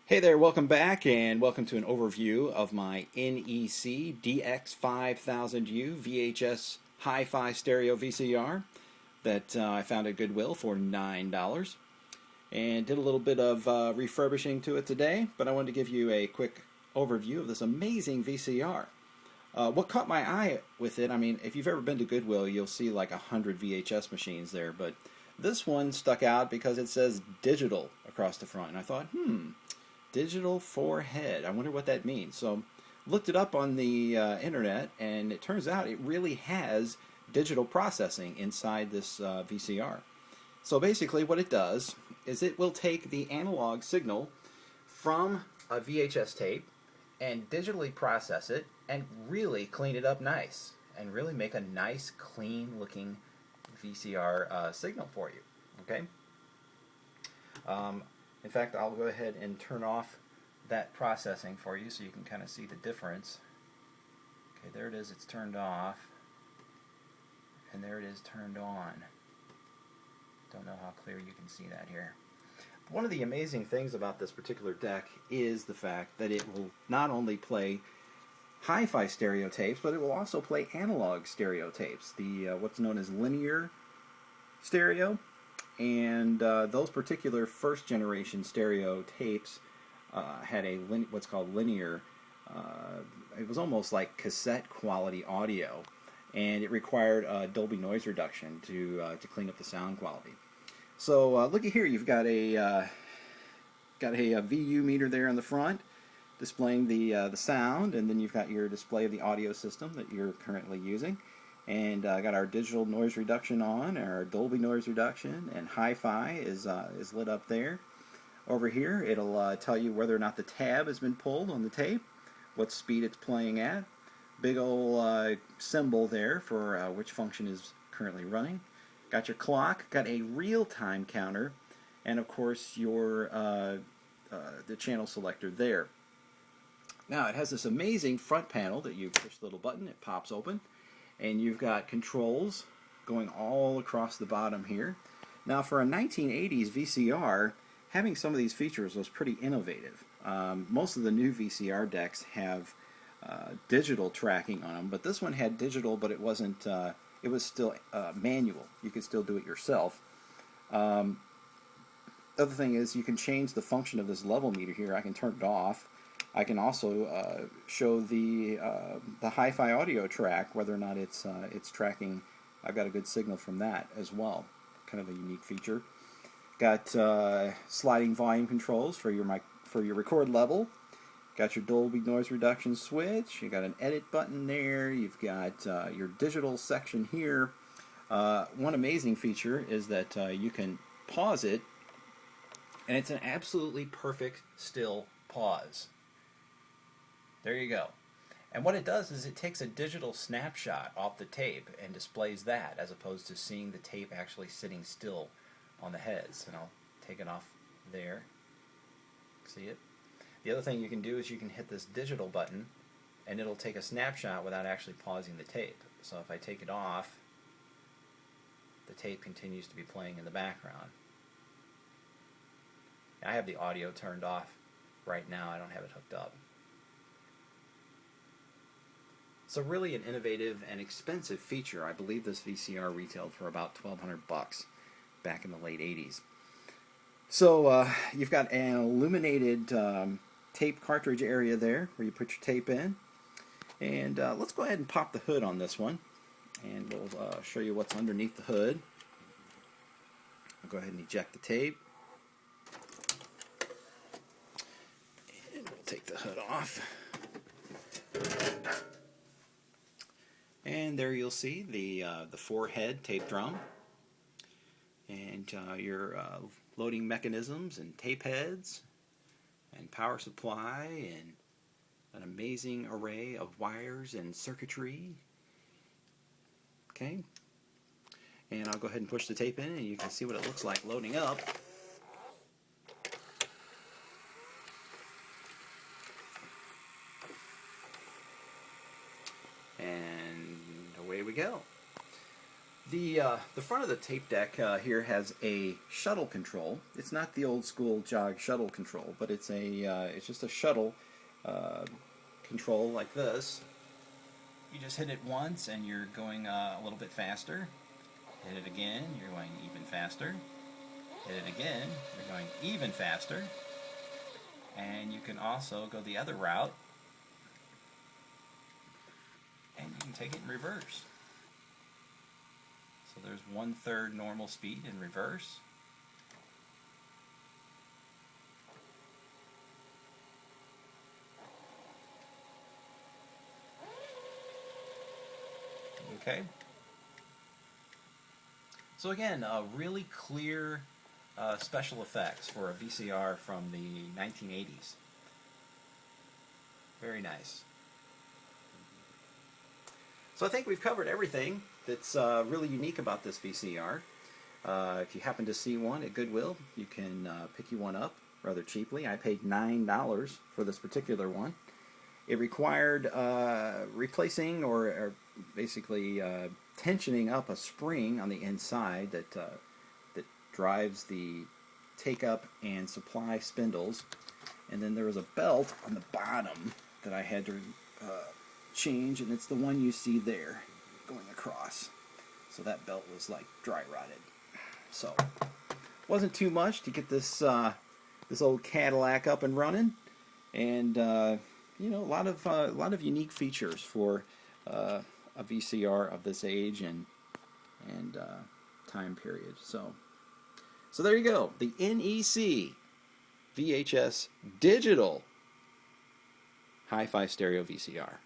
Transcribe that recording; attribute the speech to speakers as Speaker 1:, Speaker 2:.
Speaker 1: Hey there, welcome back and welcome to an overview of my NEC DX5000U VHS Hi-Fi Stereo VCR that I found at Goodwill for $9 and did a little bit of refurbishing to it today, but I wanted to give you a quick overview of this amazing VCR. What caught my eye with it, I mean, if you've ever been to Goodwill, you'll see like 100 VHS machines there, but this one stuck out because it says digital across the front, and I thought, digital for head. I wonder what that means. So looked it up on the internet, and it turns out it really has digital processing inside this VCR. So basically what it does is it will take the analog signal from a VHS tape and digitally process it and really clean it up nice and really make a nice clean looking VCR signal for you. Okay? In fact, I'll go ahead and turn off that processing for you so you can kind of see the difference. Okay, there it is, it's turned off. And there it is turned on. Don't know how clear you can see that here. One of the amazing things about this particular deck is the fact that it will not only play hi-fi stereo tapes, but it will also play analog stereo tapes. The what's known as linear stereo. And those particular first generation stereo tapes had a what's called linear. It was almost like cassette quality audio, and it required Dolby noise reduction to clean up the sound quality. So looky here, you've got a VU meter there on the front, displaying the sound, and then you've got your display of the audio system that you're currently using. And got our digital noise reduction on, our Dolby noise reduction, and Hi-Fi is lit up there. Over here, it'll tell you whether or not the tab has been pulled on the tape, what speed it's playing at. Big old symbol there for which function is currently running. Got your clock, got a real-time counter, and of course your the channel selector there. Now it has this amazing front panel that you push the little button, it pops open. And you've got controls going all across the bottom here. Now for a 1980s VCR, having some of these features was pretty innovative. Most of the new VCR decks have digital tracking on them, but this one had digital, but it wasn't. It was still manual. You could still do it yourself. The other thing is you can change the function of this level meter here. I can turn it off. I can also show the hi-fi audio track, whether or not it's tracking. I've got a good signal from that as well. Kind of a unique feature. Got sliding volume controls for your record level. Got your Dolby noise reduction switch. You got an edit button there. You've got your digital section here. One amazing feature is that you can pause it, and it's an absolutely perfect still pause. There you go. And what it does is it takes a digital snapshot off the tape and displays that, as opposed to seeing the tape actually sitting still on the heads. And I'll take it off there. See it? The other thing you can do is you can hit this digital button and it'll take a snapshot without actually pausing the tape. So if I take it off, the tape continues to be playing in the background. I have the audio turned off right now. I don't have it hooked up. So really an innovative and expensive feature. I believe this VCR retailed for about $1,200 back in the late 80s. So you've got an illuminated tape cartridge area there where you put your tape in. And let's go ahead and pop the hood on this one. And we'll show you what's underneath the hood. I'll go ahead and eject the tape. And we'll take the hood off. And there you'll see the four-head tape drum, and your loading mechanisms and tape heads, and power supply, and an amazing array of wires and circuitry. Okay, and I'll go ahead and push the tape in, and you can see what it looks like loading up. And away we go. The the front of the tape deck here has a shuttle control. It's not the old school jog shuttle control, but it's just a shuttle control like this. You just hit it once and you're going a little bit faster. Hit it again, you're going even faster. Hit it again, you're going even faster. And you can also go the other route, and you can take it in reverse. So there's 1/3 normal speed in reverse. Okay. So again, really clear special effects for a VCR from the 1980s. Very nice. So I think we've covered everything that's really unique about this VCR. If you happen to see one at Goodwill, you can pick you one up rather cheaply. I paid $9 for this particular one. It required replacing or basically tensioning up a spring on the inside that drives the take-up and supply spindles, and then there was a belt on the bottom that I had to change, and it's the one you see there going across. So that belt was like dry rotted. So wasn't too much to get this this old Cadillac up and running, and you know, a lot of unique features for a VCR of this age and time period. So there you go, the NEC VHS digital hi-fi stereo VCR.